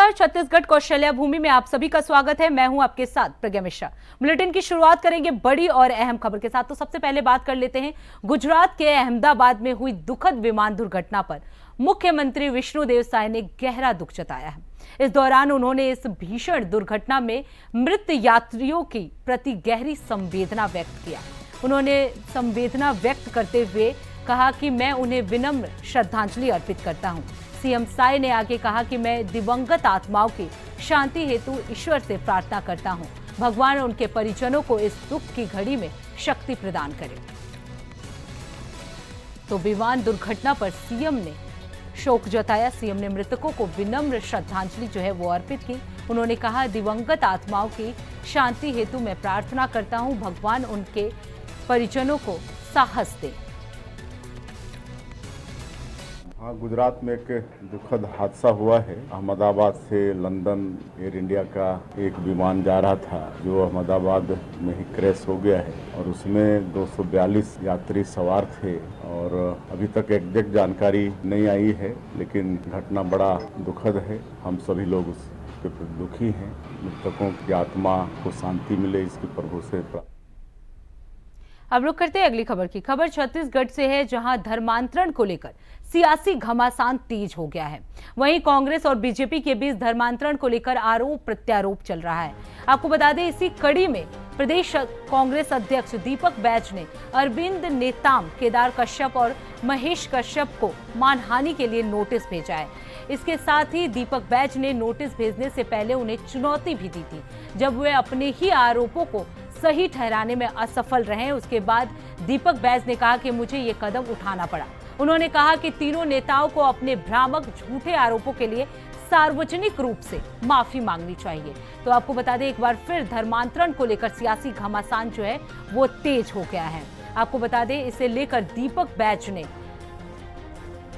नमस्कार, छत्तीसगढ़ कौशल्या भूमि में आप सभी का स्वागत है। मैं हूं आपके साथ प्रज्ञा मिश्रा। बुलेटिन की शुरुआत करेंगे बड़ी और अहम खबर के साथ। तो सबसे पहले बात कर लेते हैं गुजरात के अहमदाबाद में हुई दुखद विमान दुर्घटना पर मुख्यमंत्री विष्णुदेव साय ने गहरा दुख जताया है। इस दौरान उन्होंने इस भीषण दुर्घटना में मृत यात्रियों की प्रति गहरी संवेदना व्यक्त किया। उन्होंने संवेदना व्यक्त करते हुए कहा कि मैं उन्हें विनम्र श्रद्धांजलि अर्पित करता हूं। सीएम साय ने आगे कहा कि मैं दिवंगत आत्माओं की शांति हेतु ईश्वर से प्रार्थना करता हूं, भगवान उनके परिजनों को इस दुख की घड़ी में शक्ति प्रदान करे। तो विमान दुर्घटना पर सीएम ने शोक जताया। सीएम ने मृतकों को विनम्र श्रद्धांजलि जो है वो अर्पित की। उन्होंने कहा, दिवंगत आत्माओं की शांति हेतु मैं प्रार्थना करता हूं, भगवान उनके परिजनों को साहस दे। हाँ, गुजरात में एक दुखद हादसा हुआ है। अहमदाबाद से लंदन एयर इंडिया का एक विमान जा रहा था जो अहमदाबाद में ही क्रैश हो गया है और उसमें 242 यात्री सवार थे और अभी तक एग्जैक्ट जानकारी नहीं आई है, लेकिन घटना बड़ा दुखद है। हम सभी लोग उसके प्रति दुखी हैं। मृतकों की आत्मा को शांति मिले, इसकी प्रभु से प्रार्थना। अब रुक करते हैं अगली खबर की। खबर छत्तीसगढ़ से है, जहां धर्मांतरण को लेकर सियासी घमासान तेज हो गया है। वहीं कांग्रेस और बीजेपी के बीच धर्मांतरण को लेकर आरोप प्रत्यारोप चल रहा है। आपको बता दें, इसी कड़ी में प्रदेश कांग्रेस अध्यक्ष दीपक बैज ने अरविंद नेताम, केदार कश्यप और महेश कश्यप को मानहानि के लिए नोटिस भेजा है। इसके साथ ही दीपक बैज ने नोटिस भेजने से पहले उन्हें चुनौती भी दी थी। जब वे अपने ही आरोपों को सही ठहराने में असफल रहे, उसके बाद दीपक बैज ने कहा कि मुझे ये कदम उठाना पड़ा। उन्होंने कहा कि तीनों नेताओं को अपने भ्रामक झूठे आरोपों के लिए सार्वजनिक रूप से माफी मांगनी चाहिए। तो आपको बता दें, एक बार फिर धर्मांतरण को लेकर सियासी घमासान जो है वो तेज हो गया है। आपको बता दें, इसे लेकर दीपक बैज ने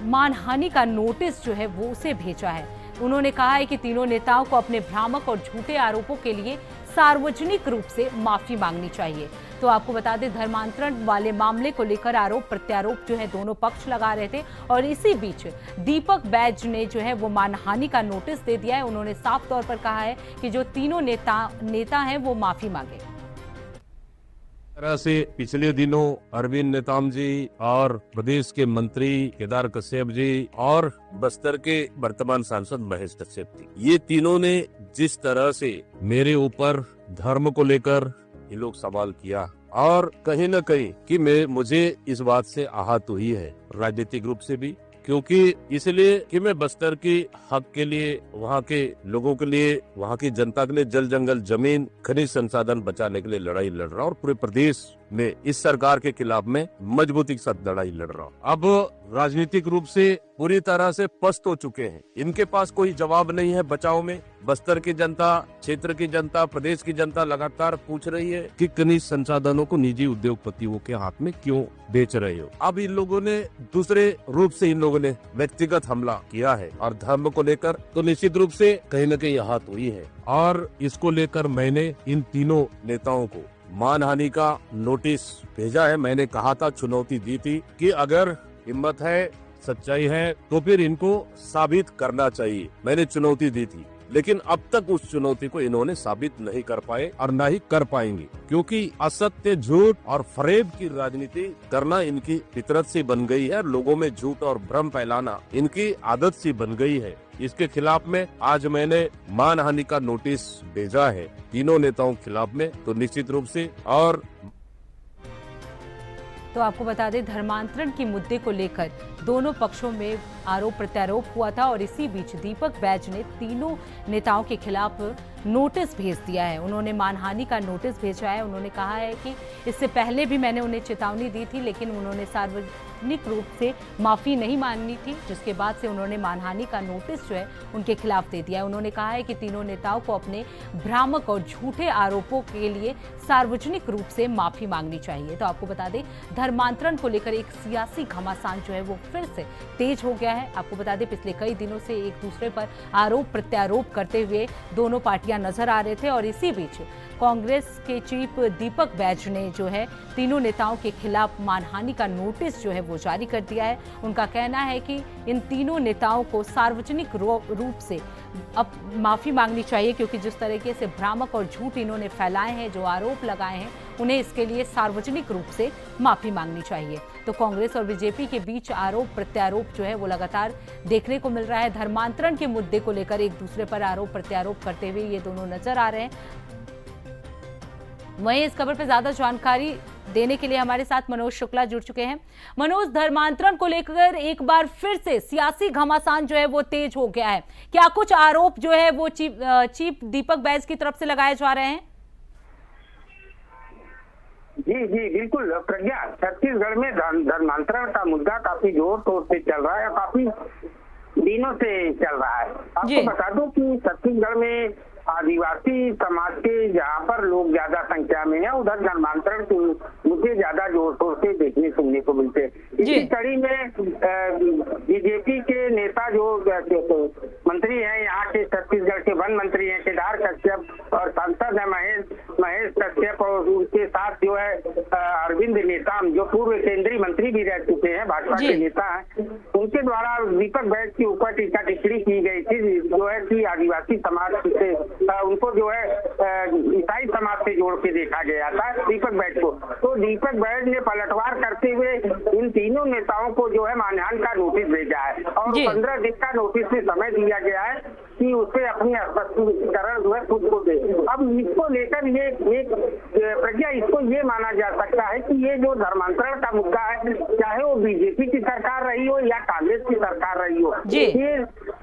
मानहानि का नोटिस जो है वो उसे भेजा है। उन्होंने कहा है कि तीनों नेताओं को अपने भ्रामक और झूठे आरोपों के लिए सार्वजनिक रूप से माफी मांगनी चाहिए। तो आपको बता दें, धर्मांतरण वाले मामले को लेकर आरोप प्रत्यारोप जो है दोनों पक्ष लगा रहे थे और इसी बीच दीपक बैज ने जो है वो मानहानि का नोटिस दे दिया है। उन्होंने साफ तौर पर कहा है कि जो तीनों नेता हैं वो माफी मांगे। तरह से पिछले दिनों अरविंद नेताम जी और प्रदेश के मंत्री केदार कश्यप जी और बस्तर के वर्तमान सांसद महेश कश्यप जी, ये तीनों ने जिस तरह से मेरे ऊपर धर्म को लेकर ये लोग सवाल किया और कहीं न कहीं कि मुझे इस बात से आहत हुई है राजनीतिक रूप से भी, क्योंकि इसलिए कि मैं बस्तर की हक के लिए, वहाँ के लोगों के लिए, वहाँ की जनता के लिए जल जंगल जमीन खनिज संसाधन बचाने के लिए लड़ाई लड़ रहा हूँ और पूरे प्रदेश में इस सरकार के खिलाफ में मजबूती के साथ लड़ाई लड़ रहा हूँ। अब राजनीतिक रूप से पूरी तरह से पस्त हो चुके हैं। इनके पास कोई जवाब नहीं है बचाव में। बस्तर की जनता, क्षेत्र की जनता, प्रदेश की जनता लगातार पूछ रही है कि खनिज संसाधनों को निजी उद्योगपतियों के हाथ में क्यों बेच रहे हो। अब इन लोगों ने दूसरे रूप से इन लोगों ने व्यक्तिगत हमला किया है और धर्म को लेकर तो निश्चित रूप से कहीं न कहीं आहत हुई है और इसको लेकर मैंने इन तीनों नेताओं को मानहानि का नोटिस भेजा है। मैंने कहा था, चुनौती दी थी कि अगर हिम्मत है, सच्चाई है तो फिर इनको साबित करना चाहिए। मैंने चुनौती दी थी, लेकिन अब तक उस चुनौती को इन्होंने साबित नहीं कर पाए और न ही कर पाएंगे, क्योंकि असत्य, झूठ और फरेब की राजनीति करना इनकी फितरत सी बन गई है। लोगों में झूठ और भ्रम फैलाना इनकी आदत सी बन गई है। इसके खिलाफ में आज मैंने मानहानि का नोटिस भेजा है तीनों नेताओं के खिलाफ में, तो निश्चित रूप से। और तो आपको बता दें, धर्मांतरण के मुद्दे को लेकर दोनों पक्षों में आरोप प्रत्यारोप हुआ था और इसी बीच दीपक बैज ने तीनों नेताओं के खिलाफ नोटिस भेज दिया है। उन्होंने मानहानि का नोटिस भेजा है। उन्होंने कहा है कि इससे पहले भी मैंने उन्हें चेतावनी दी थी, लेकिन उन्होंने सार्वजनिक रूप से माफी नहीं माननी थी, जिसके बाद से उन्होंने मानहानि का नोटिस जो है उनके खिलाफ दे दिया है। उन्होंने कहा है कि तीनों नेताओं को अपने भ्रामक और झूठे आरोपों के लिए सार्वजनिक रूप से माफी मांगनी चाहिए। तो आपको बता दें, धर्मांतरण को लेकर एक सियासी घमासान जो है वो फिर से तेज हो गया है। आपको बता दें, पिछले कई दिनों से एक दूसरे पर आरोप प्रत्यारोप करते हुए दोनों पार्टियां नजर आ रहे थे और इसी बीच कांग्रेस के चीफ दीपक बैज ने जो है तीनों नेताओं के खिलाफ मानहानि का नोटिस जो है वो जारी कर दिया है। उनका कहना है कि इन तीनों नेताओं को सार्वजनिक रूप से अब माफी मांगनी चाहिए, क्योंकि जिस तरीके से भ्रामक और झूठ इन्होंने फैलाए हैं, जो आरोप लगाए हैं, उन्हें इसके लिए सार्वजनिक रूप से माफी मांगनी चाहिए। तो कांग्रेस और बीजेपी के बीच आरोप प्रत्यारोप जो है वो लगातार देखने को मिल रहा है। धर्मांतरण के मुद्दे को लेकर एक दूसरे पर आरोप प्रत्यारोप करते हुए ये दोनों नजर आ रहे हैं। वहीं इस खबर पर ज्यादा जानकारी देने के लिए हमारे साथ मनोज शुक्ला जुड़ चुके हैं। मनोज, धर्मांतरण को लेकर एक बार फिर से सियासी घमासान जो है वो तेज हो गया है। क्या कुछ आरोप जो है वो चीफ दीपक बैज की तरफ से लगाए जा रहे हैं? जी जी बिल्कुल प्रज्ञा, छत्तीसगढ़ में धर्मांतरण का मुद्दा काफी जोर शोर से चल रहा है, काफी दिनों से चल रहा है। आपको बता दूं कि छत्तीसगढ़ में आदिवासी समाज के जहाँ पर लोग ज्यादा संख्या में है, उधर धर्मांतरण के मुद्दे ज्यादा जोर शोर से देखने सुनने को मिलते हैं। इसी कड़ी में बीजेपी के नेता जो मंत्री हैं यहाँ के, छत्तीसगढ़ के वन मंत्री हैं केदार कश्यप, और सांसद है महेश कश्यप, और उनके साथ जो है अरविंद नेताम, जो पूर्व केंद्रीय मंत्री भी रह चुके हैं, भाजपा के नेता हैं, उनके द्वारा दीपक बैज के ऊपर टीका टिप्पणी की गई थी, जो है कि आदिवासी समाज से उनको जो है ईसाई समाज से जोड़ के देखा गया था दीपक बैज को। तो दीपक बैज ने पलटवार करते हुए इन तीनों नेताओं को जो है मानहानि का नोटिस भेजा है, और 15 दिन का नोटिस में समय दिया गया है कि उसे अपनी स्पष्टीकरण जो है खुद को दे। अब इसको लेकर ये एक प्रज्ञा, इसको ये माना जा सकता है कि ये जो धर्मांतरण का मुद्दा है, चाहे वो बीजेपी की सरकार रही हो या कांग्रेस की सरकार रही हो, ये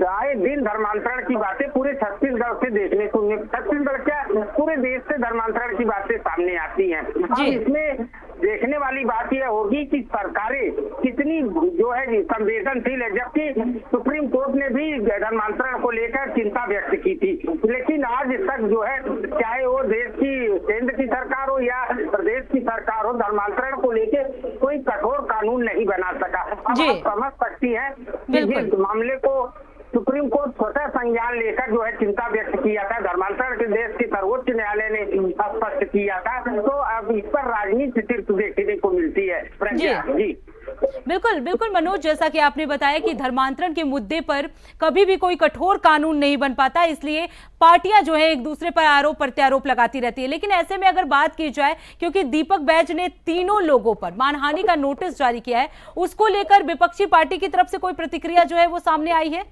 आए दिन धर्मांतरण की बातें पूरे छत्तीसगढ़ से देखने को, छत्तीसगढ़ क्या पूरे देश से धर्मांतरण की बातें सामने आती हैं। अब इसमें देखने वाली बात यह होगी कि सरकारें कितनी जो है संवेदनशील है, जबकि सुप्रीम कोर्ट ने भी धर्मांतरण को लेकर चिंता व्यक्त की थी, लेकिन आज तक जो है, चाहे वो देश की केंद्र की सरकार हो या प्रदेश की सरकार हो, धर्मांतरण को लेकर कोई कठोर कानून नहीं बना सका। अब आप समझ सकती है कि इस मामले को सुप्रीम कोर्ट स्वतः संज्ञान लेकर जो है चिंता व्यक्त किया था, धर्मांतरण के देश के सर्वोच्च न्यायालय ने स्पष्ट किया था, तो अब इस पर राजनीति सिर्फ देखने को मिलती है। जी बिल्कुल बिल्कुल मनोज, जैसा कि आपने बताया कि धर्मांतरण के मुद्दे पर कभी भी कोई कठोर कानून नहीं बन पाता, इसलिए पार्टियां जो है एक दूसरे पर आरोप प्रत्यारोप लगाती रहती है। लेकिन ऐसे में अगर बात की जाए, क्योंकि दीपक बैज ने तीनों लोगों पर मानहानि का नोटिस जारी किया है, उसको लेकर विपक्षी पार्टी की तरफ से कोई प्रतिक्रिया जो है वो सामने आई है?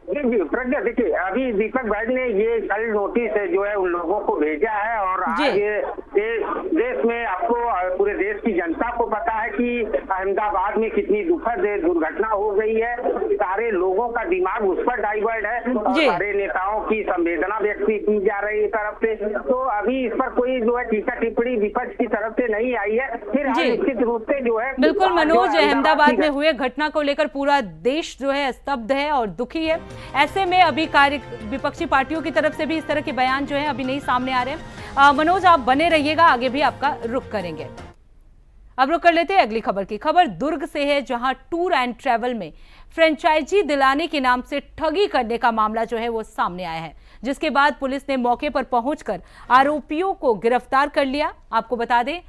जी जी प्रज्ञा, देखिए अभी दीपक बैज ने ये कल नोटिस जो है उन लोगों को भेजा है, और आज देश में आपको पूरे देश की जनता को पता है कि अहमदाबाद में कितनी दुखद दुर्घटना हो गई है, सारे लोगों का दिमाग उस पर डाइवर्ट है, और सारे नेताओं की संवेदना व्यक्त की जा रही है तरफ से। तो अभी इस पर कोई जो है टीका टिप्पणी विपक्ष की तरफ से नहीं आई है। फिर निश्चित रूप से जो है, बिल्कुल मनोज, अहमदाबाद में हुए घटना को लेकर पूरा देश जो है स्तब्ध है और दुखी है। ऐसे में अभी विपक्षी पार्टियों की तरफ से भी इस तरह के बयान जो है अभी नहीं सामने आ रहे। मनोज, आप बने रहिएगा, आगे भी आपका रुख करेंगे। अब रुक कर लेते हैं अगली खबर की। खबर दुर्ग से है, जहां टूर एंड ट्रैवल में फ्रेंचाइजी दिलाने के नाम से ठगी करने का मामला जो है वो सामने आया है, जिसके बाद पुलिस ने मौके पर पहुंचकर आरोपियों को गिरफ्तार कर लिया। आपको बता दें,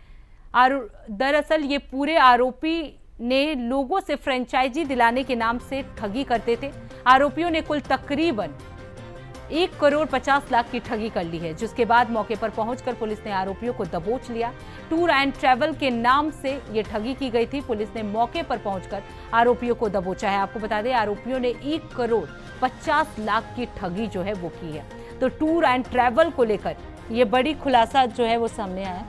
दरअसल ये पूरे आरोपी ने लोगों से फ्रेंचाइजी दिलाने के नाम से ठगी करते थे। आरोपियों ने कुल तकरीबन 1,50,00,000 की ठगी कर ली है, जिसके बाद मौके पर पहुंचकर पुलिस ने आरोपियों को दबोच लिया। टूर एंड ट्रैवल के नाम से ये ठगी की गई थी। पुलिस ने मौके पर पहुंचकर आरोपियों को दबोचा है। आपको बता दें, आरोपियों ने 1,50,00,000 की ठगी जो है वो की है। तो टूर एंड ट्रैवल को लेकर ये बड़ी खुलासा जो है वो सामने आया।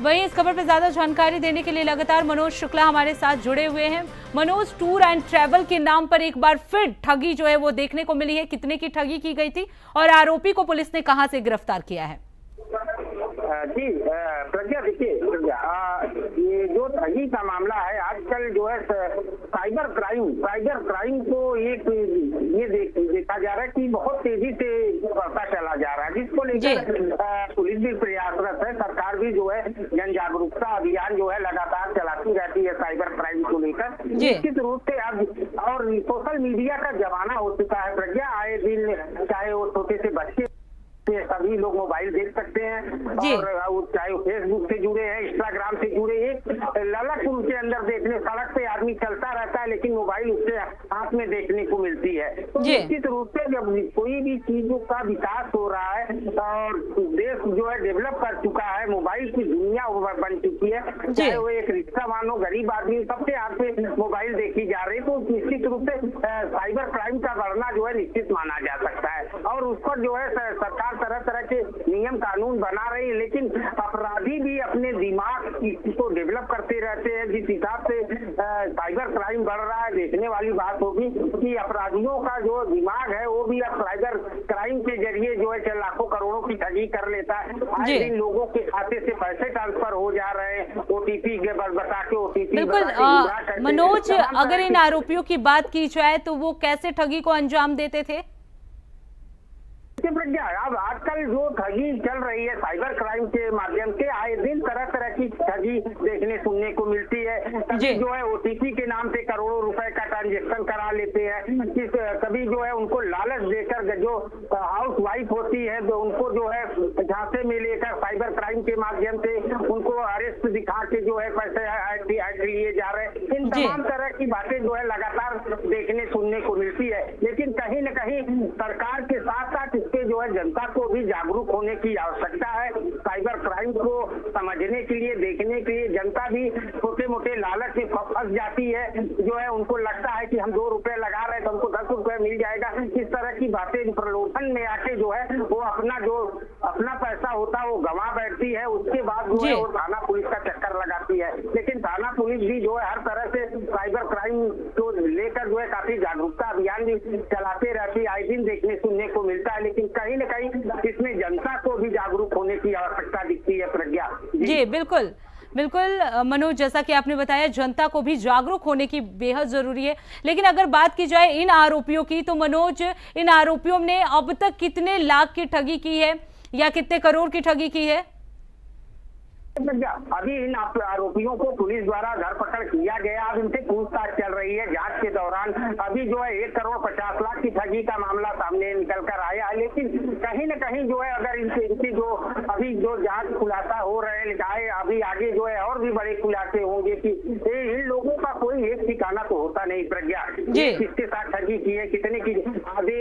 वहीं इस खबर पर ज्यादा जानकारी देने के लिए लगातार मनोज शुक्ला हमारे साथ जुड़े हुए हैं। मनोज, टूर एंड ट्रैवल के नाम पर एक बार फिर ठगी जो है वो देखने को मिली है। कितने की ठगी की गई थी और आरोपी को पुलिस ने कहां से गिरफ्तार किया है? जी प्रज्ञा, देखिए ये जो ठगी का मामला है, आजकल जो है साइबर क्राइम को ये देखा जा रहा है कि बहुत तेजी से बढ़ता चला जा रहा है, जिसको लेकर पुलिस भी प्रयासरत है। सरकार भी जो है जन जागरूकता अभियान जो है लगातार चलाती रहती है साइबर क्राइम को लेकर। निश्चित रूप से अब और सोशल मीडिया का जमाना हो चुका है प्रज्ञा, आए दिन चाहे वो छोटे से बच्चे पे सभी लोग मोबाइल देख सकते हैं और चाहे वो फेसबुक से जुड़े हैं, इंस्टाग्राम से जुड़े, एक ललक उनके अंदर देखने, सड़क पे आदमी चलता रहता है लेकिन मोबाइल उसके हाथ में देखने को मिलती है। तो निश्चित रूप से जब कोई भी चीजों का विकास हो रहा है और देश जो है डेवलप कर चुका है, मोबाइल की दुनिया बन चुकी है, चाहे वो एक रिक्शा वालों, गरीब आदमी, सबके हाथ में मोबाइल देखी जा रही, तो निश्चित रूप से साइबर क्राइम का बढ़ना जो है निश्चित माना जा सकता है। और उस पर जो है सरकार तरह तरह के नियम कानून बना रही है, लेकिन अपराधी भी अपने दिमाग को डेवलप करते रहते हैं। जिस हिसाब से साइबर क्राइम बढ़ रहा है, देखने वाली बात होगी कि अपराधियों का जो दिमाग है वो भी अब साइबर क्राइम के जरिए जो है लाखों करोड़ों की ठगी कर लेता है। आए दिन लोगों के खाते से पैसे ट्रांसफर हो जा रहे हैं, ओटीपी बता के ओटीपी। बिल्कुल मनोज, अगर इन आरोपियों की बात की जाए तो वो कैसे ठगी को अंजाम देते थे? प्रज्ञा, अब आजकल जो ठगी चल रही है साइबर क्राइम के माध्यम से, आए दिन तरह तरह की ठगी देखने सुनने को मिलती है। कभी जो है ओटीपी के नाम से करोड़ों रुपए का ट्रांजेक्शन करा लेते हैं, कभी जो है उनको लालच देकर जो हाउस वाइफ होती है तो उनको जो है झांसे में लेकर साइबर क्राइम के माध्यम से उनको अरेस्ट दिखा के जो है पैसे लिए जा रहे हैं। इन तमाम तरह की बातें जो है लगातार देखने सुनने को मिलती है, लेकिन कहीं न कहीं सरकार के साथ साथ इसके जो है जनता को भी जागरूक होने की आवश्यकता है। साइबर क्राइम को समझने के लिए, देखने के लिए जनता भी छोटे मोटे लालच में फंस जाती है, जो है उनको लगता है कि हम 2 रुपए लगा रहे हैं तो हमको 10 रुपए मिल जाएगा। इस तरह की बातें प्रलोभन में आके जो है वो अपना पैसा होता है वो गंवा बैठती है। उसके बाद जो है वो थाना पुलिस का चक्कर लगाती है, लेकिन थाना पुलिस भी जो है हर तरह से साइबर क्राइम को लेकर जो है काफी जागरूकता अभियान भी चलाते रहती है। आए दिन देखने सुनने को मिलता है, लेकिन कहीं न कहीं इसमें जनता को भी जागरूक होने की आवश्यकता दिखती है। प्रज्ञा जी बिल्कुल मनोज, जैसा कि आपने बताया जनता को भी जागरूक होने की बेहद जरूरी है। लेकिन अगर बात की जाए इन आरोपियों की, तो मनोज, इन आरोपियों ने अब तक कितने लाख की ठगी की है या कितने करोड़ की ठगी की है? अभी इन आरोपियों को पुलिस द्वारा धरपकड़ किया गया, अब इनसे पूछताछ चल रही है। जांच के दौरान अभी जो है 1 करोड़ 50 लाख की ठगी का मामला सामने निकल कर आया है, लेकिन कहीं न कहीं जो है अगर इनकी जो अभी जो जांच खुलासा हो रहे हैं, अभी आगे जो है और भी बड़े खुलासे होंगे कि इन लोगों का कोई एक ठिकाना तो होता नहीं। प्रज्ञा, किसके साथ ठगी की है, कितने की,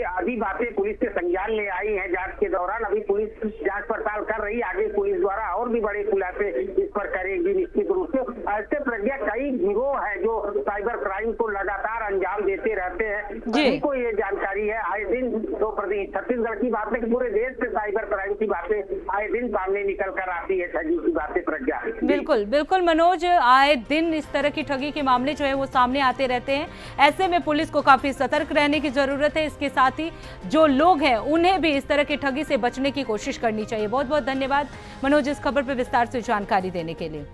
आधी बातें पुलिस के संज्ञान में आई है जांच के दौरान। अभी पुलिस जांच पड़ताल कर रही है, आगे पुलिस द्वारा और भी बड़े खुलासे इस पर करेगी निश्चित रूप से। ऐसे प्रज्ञा कई गिरोह है जो साइबर क्राइम को लगातार अंजाम देते रहते हैं, सभी को ये जानकारी है। आए दिन तो छत्तीसगढ़ की बात है कि पूरे देश से साइबर क्राइम की बातें आए दिन सामने निकल कर आती है, ठगी की बातें। प्रज्ञा बिल्कुल मनोज, आए दिन इस तरह की ठगी के मामले जो है वो सामने आते रहते हैं। ऐसे में पुलिस को काफी सतर्क रहने की जरूरत है। इसके साथ ही जो लोग हैं उन्हें भी इस तरह की ठगी से बचने की कोशिश करनी चाहिए। बहुत बहुत धन्यवाद मनोज इस खबर पर विस्तार से जानकारी देने के लिए।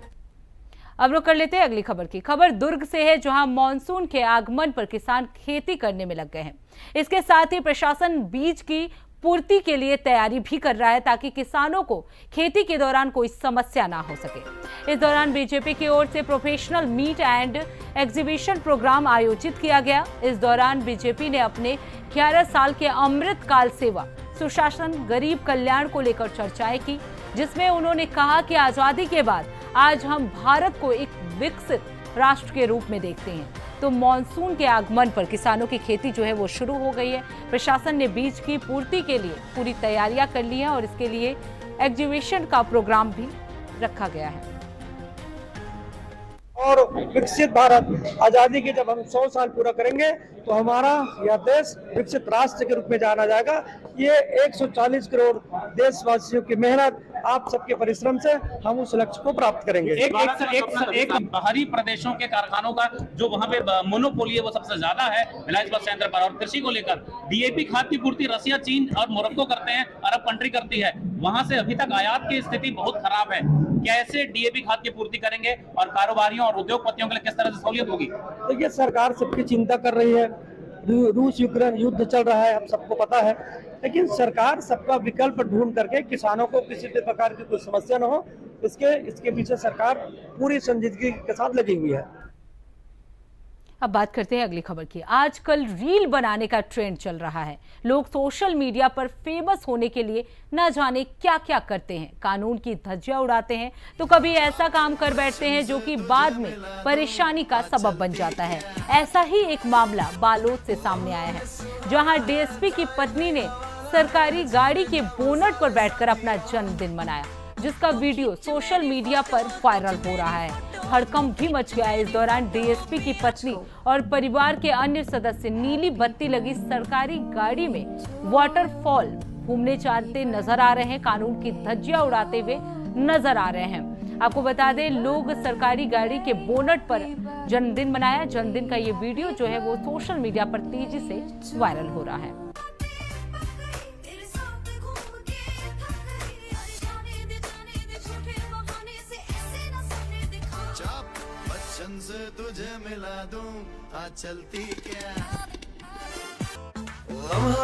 अब रुक कर लेते हैं अगली खबर की। खबर दुर्ग से है, जहां मॉनसून के आगमन पर किसान खेती करने में लग गए हैं। इसके साथ ही प्रशासन बीज की पूर्ति के लिए तैयारी भी कर रहा है ताकि किसानों को खेती के दौरान कोई समस्या ना हो सके। इस दौरान बीजेपी की ओर से professional meet and exhibition programme आयोजित किया गया। इस दौरान बीजेपी ने अपने 11 साल के अमृतकाल सेवा, सुशासन, गरीब कल्याण को लेकर चर्चाएं की, जिसमें उन्होंने कहा कि आजादी के बाद आज हम भारत को एक विकसित राष्ट्र के रूप में देखते हैं। तो मॉनसून के आगमन पर किसानों की खेती जो है वो शुरू हो गई है। प्रशासन ने बीज की पूर्ति के लिए पूरी तैयारियां कर ली हैं और इसके लिए एग्जीबिशन का प्रोग्राम भी रखा गया है। और विकसित भारत, आजादी के जब हम 100 साल पूरा करेंगे तो हमारा यह देश विकसित राष्ट्र के रूप में जाना जाएगा। ये 140 करोड़ देशवासियों की मेहनत, आप सबके परिश्रम से हम उस लक्ष्य को प्राप्त करेंगे। एक बाहरी प्रदेशों के कारखानों का जो वहाँ पे मोनोपोली है वो सबसे ज्यादा है रिलायंस बस सेंटर पर। और कृषि को लेकर डीएपी खाद की पूर्ति रसिया, चीन और मोरक्को करते हैं, अरब कंट्री करती है। वहां से अभी तक आयात की स्थिति बहुत खराब है। कैसे डीएपी खाद की पूर्ति करेंगे और कारोबारियों और उद्योगपतियों के लिए किस तरह से सहूलियत होगी? देखिए, सरकार सबकी चिंता कर रही है। रूस यूक्रेन युद्ध चल रहा है, हम सबको पता है, लेकिन सरकार सबका विकल्प ढूंढ करके किसानों को किसी भी प्रकार की कोई समस्या न हो, इसके पीछे सरकार पूरी संजीदगी के साथ लगी हुई है। अब बात करते हैं अगली खबर की। आजकल रील बनाने का ट्रेंड चल रहा है। लोग सोशल मीडिया पर फेमस होने के लिए न जाने क्या क्या करते हैं, कानून की धज्जियां उड़ाते हैं, तो कभी ऐसा काम कर बैठते हैं जो कि बाद में परेशानी का सबब बन जाता है। ऐसा ही एक मामला बालोद से सामने आया है, जहां डीएसपी की पत्नी ने सरकारी गाड़ी के बोनट पर बैठकर अपना जन्मदिन मनाया, जिसका वीडियो सोशल मीडिया पर वायरल हो रहा है। हड़कंप भी मच गया है। इस दौरान डीएसपी की पत्नी और परिवार के अन्य सदस्य नीली बत्ती लगी सरकारी गाड़ी में वाटरफॉल घूमने जाते नजर आ रहे हैं, कानून की धज्जियां उड़ाते हुए नजर आ रहे हैं। आपको बता दें, लोग सरकारी गाड़ी के बोनट पर जन्मदिन मनाया। जन्मदिन का ये वीडियो जो है वो सोशल मीडिया पर तेजी से वायरल हो रहा है। से तुझे मिला दूं, आज चलती क्या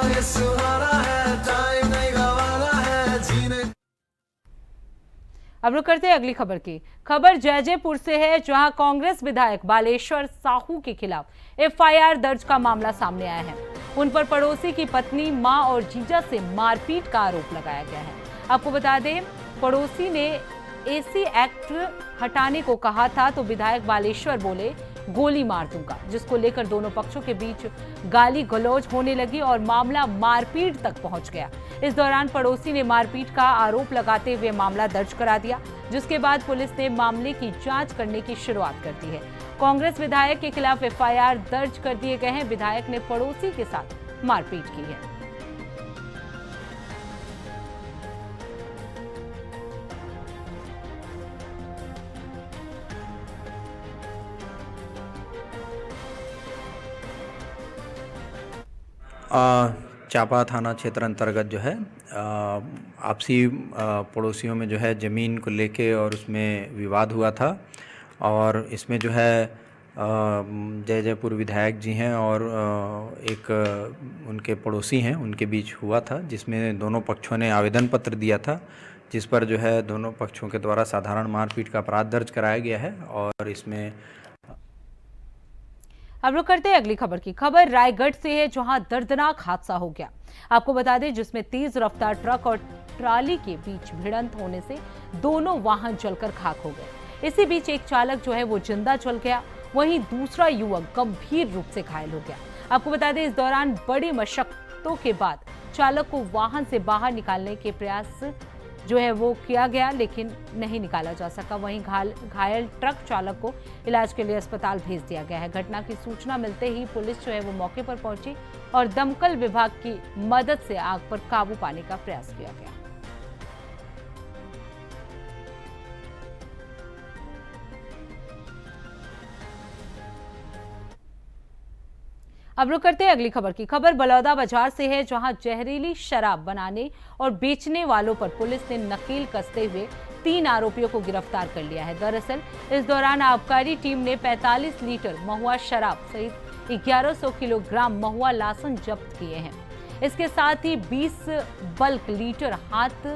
ये सुहाना है, टाइम नहीं गवाना है जीने। अब रुक करते हैं अगली खबर की। खबर जयजयपुर से है, जहां कांग्रेस विधायक बालेश्वर साहू के खिलाफ एफआईआर दर्ज का मामला सामने आया है। उन पर पड़ोसी की पत्नी, मां और जीजा से मारपीट का आरोप लगाया गया है। आपको बता दें, पड़ोसी ने एसी एक्ट हटाने को कहा था तो विधायक बालेश्वर बोले गोली मार दूंगा, जिसको लेकर दोनों पक्षों के बीच गाली गलौज होने लगी और मामला मारपीट तक पहुंच गया। इस दौरान पड़ोसी ने मारपीट का आरोप लगाते हुए मामला दर्ज करा दिया, जिसके बाद पुलिस ने मामले की जांच करने की शुरुआत कर दी है। कांग्रेस विधायक के खिलाफ एफआईआर दर्ज कर दिए गए हैं। विधायक ने पड़ोसी के साथ मारपीट की है। चापा थाना क्षेत्र अंतर्गत जो है आपसी पड़ोसियों में जो है ज़मीन को लेके और उसमें विवाद हुआ था, और इसमें जो है जयजयपुर विधायक जी हैं और एक उनके पड़ोसी हैं, उनके बीच हुआ था, जिसमें दोनों पक्षों ने आवेदन पत्र दिया था, जिस पर जो है दोनों पक्षों के द्वारा साधारण मारपीट का अपराध दर्ज कराया गया है। और इसमें अब रुक करते हैं अगली खबर की। खबर रायगढ़ से है, जहां दर्दनाक हादसा हो गया। आपको बता दें, जिसमें तेज रफ्तार ट्रक और ट्राली के बीच भिड़ंत होने से दोनों वाहन जलकर खाक हो गए। इसी बीच एक चालक जो है वो जिंदा जल गया, वहीं दूसरा युवक गंभीर रूप से घायल हो गया। आपको बता दें, इस दौरान बड़ी मशक्कतों के बाद चालक को वाहन से बाहर निकालने के प्रयास जो है वो किया गया, लेकिन नहीं निकाला जा सका। वहीं घायल ट्रक चालक को इलाज के लिए अस्पताल भेज दिया गया है। घटना की सूचना मिलते ही पुलिस जो है वो मौके पर पहुंची और दमकल विभाग की मदद से आग पर काबू पाने का प्रयास किया गया। अब रुक करते हैं अगली खबर की। खबर बलौदा बाजार से है, जहां जहरीली शराब बनाने और बेचने वालों पर पुलिस ने नकेल कसते हुए 3 आरोपियों को गिरफ्तार कर लिया है। दरअसल इस दौरान आबकारी टीम ने 45 लीटर महुआ शराब सहित 1100 किलोग्राम महुआ लासन जब्त किए हैं। इसके साथ ही 20 बल्क लीटर हाथ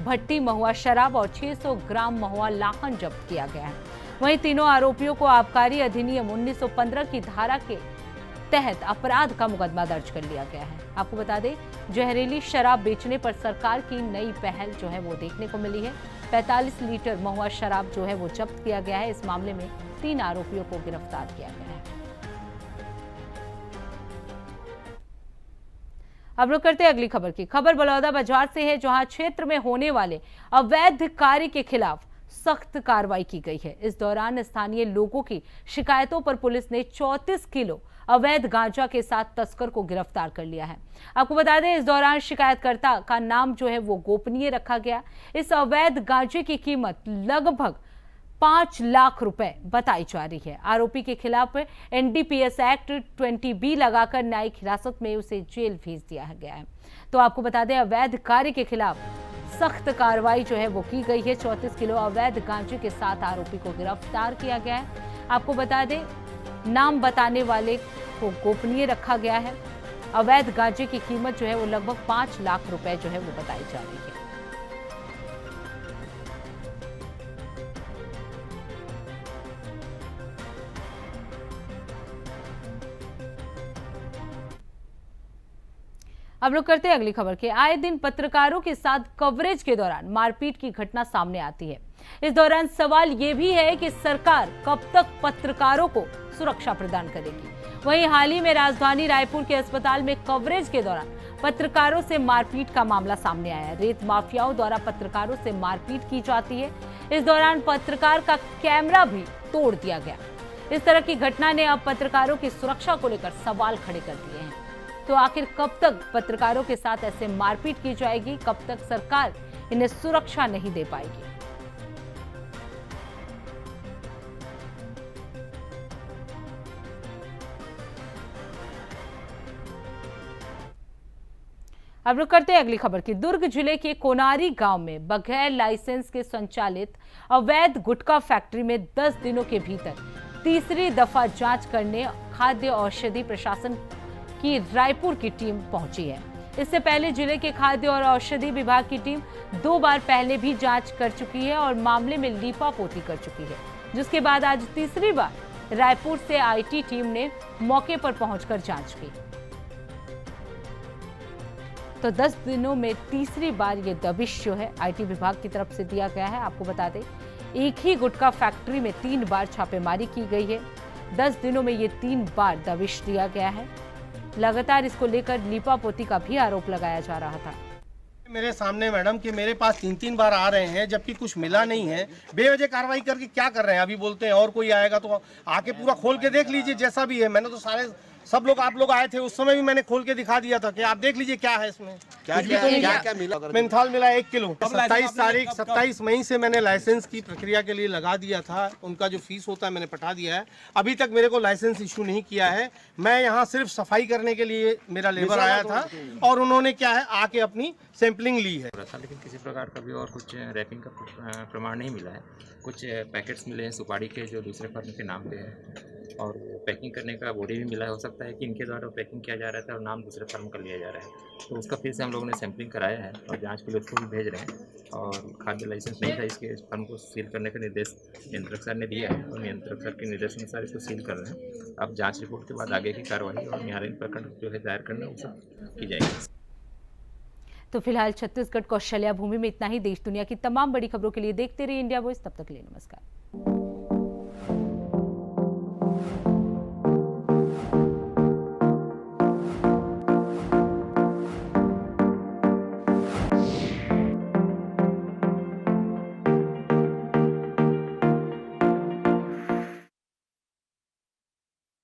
भट्टी महुआ शराब और 600 ग्राम महुआ लाहन जब्त किया गया है। वहीं तीनों आरोपियों को आबकारी अधिनियम 1915 की धारा के तहत अपराध का मुकदमा दर्ज कर लिया गया है। आपको बता दें, जहरीली शराब बेचने पर सरकार की नई पहल जो है वो देखने को मिली है। 45 लीटर महुआ शराब जो है वो जब्त किया गया है। इस मामले में 3 आरोपियों को गिरफ्तार किया गया है। अब रुक करते हैं अगली खबर की। खबर बलौदा बाजार से है, जहां क्षेत्र में होने वाले अवैध कार्य के खिलाफ सख्त कार्रवाई की गई है। इस दौरान स्थानीय लोगों की शिकायतों पर पुलिस ने 34 किलो अवैध गांजा के साथ तस्कर को गिरफ्तार कर लिया है। आपको बता दें, इस दौरान शिकायतकर्ता का नाम जो है वो गोपनीय रखा गया। इस अवैध गांजे की कीमत लगभग 5 लाख रुपए बताई जा रही है। आरोपी के खिलाफ एनडीपीएस एक्ट 20B लगाकर न्यायिक हिरासत में उसे जेल भेज दिया गया है। तो आपको बता दें, अवैध कार्य के खिलाफ सख्त कार्रवाई जो है वो की गई है। 34 किलो अवैध गांजे के साथ आरोपी को गिरफ्तार किया गया है। आपको बता दें, नाम बताने वाले को गोपनीय रखा गया है। अवैध गांजे की कीमत जो है वो लगभग 5 लाख रुपए जो है वो बताई जा रही है। अब लोग करते हैं अगली खबर के। आए दिन पत्रकारों के साथ कवरेज के दौरान मारपीट की घटना सामने आती है। इस दौरान सवाल ये भी है कि सरकार कब तक पत्रकारों को सुरक्षा प्रदान करेगी। वहीं हाल ही में राजधानी रायपुर के अस्पताल में कवरेज के दौरान पत्रकारों से मारपीट का मामला सामने आया। रेत माफियाओं द्वारा पत्रकारों से मारपीट की जाती है। इस दौरान पत्रकार का कैमरा भी तोड़ दिया गया। इस तरह की घटना ने अब पत्रकारों की सुरक्षा को लेकर सवाल खड़े कर दिए हैं। तो आखिर कब तक पत्रकारों के साथ ऐसे मारपीट की जाएगी? कब तक सरकार इन्हें सुरक्षा नहीं दे पाएगी? अब रुक करते हैं अगली खबर की। दुर्ग जिले के कोनारी गांव में बगैर लाइसेंस के संचालित अवैध गुटखा फैक्ट्री में 10 दिनों के भीतर तीसरी दफा जांच करने खाद्य औषधि प्रशासन की रायपुर की टीम पहुंची है। इससे पहले जिले के खाद्य और औषधि विभाग की टीम 2 बार पहले भी जांच कर चुकी है और मामले में लीपापोती कर चुकी है, जिसके बाद आज तीसरी बार रायपुर से आईटी टीम ने मौके पर पहुंचकर जांच की। तो 10 दिनों में तीसरी बार ये दबिश जो है आईटी विभाग की तरफ से दिया गया है। आपको बता दें, एक ही गुटखा फैक्ट्री में 3 बार छापेमारी की गई है। 10 दिनों में ये 3 बार दबिश दिया गया है। लगातार इसको लेकर लीपापोती का भी आरोप लगाया जा रहा था। मेरे सामने मैडम कि मेरे पास 3 बार आ रहे हैं, जबकि कुछ मिला नहीं है। बेवजह कार्रवाई करके क्या कर रहे हैं? अभी बोलते हैं और कोई आएगा तो आके पूरा खोल के देख लीजिए, जैसा भी है। मैंने तो सारे सब लोग, आप लोग आए थे उस समय भी मैंने खोल के दिखा दिया था कि आप देख लीजिए क्या है इसमें। क्या मिला? मेंथॉल मिला 1 किलो। 27 मई से मैंने लाइसेंस की प्रक्रिया के लिए लगा दिया था। उनका जो फीस होता है मैंने पटा दिया है। अभी तक मेरे को लाइसेंस इशू नहीं किया है। मैं यहाँ सिर्फ सफाई करने के लिए मेरा लेबर आया था और उन्होंने क्या है आके अपनी सैंपलिंग ली है। लेकिन किसी प्रकार का भी और कुछ रैपिंग का प्रमाण नहीं मिला है। कुछ पैकेट्स मिले हैं सुपारी के जो दूसरे फर्म के नाम पे है, और पैकिंग करने का बॉडी भी मिला। हो सकता है कि इनके द्वारा पैकिंग किया जा रहा था और नाम दूसरे फर्म का लिया जा रहा है। तो उसका फिर से हम लोगों ने सैंपलिंग कराया है और जांच के लिए उसको भी भेज रहे हैं। और खाद्य लाइसेंस नहीं था, इसके इस फर्म को सील करने का निर्देश नियंत्रक सर ने दिया है और नियंत्रक सर के निर्देशानुसार इसको सील कर रहे हैं। अब जाँच रिपोर्ट के बाद आगे की कार्रवाई और न्यायालयीन प्रकरण जो है दायर करना वो सब की जाएगी। तो फिलहाल छत्तीसगढ़ कौशल्या भूमि में इतना ही। देश दुनिया की तमाम बड़ी खबरों के लिए देखते रहिए इंडिया वॉइस। तब तक के लिए नमस्कार।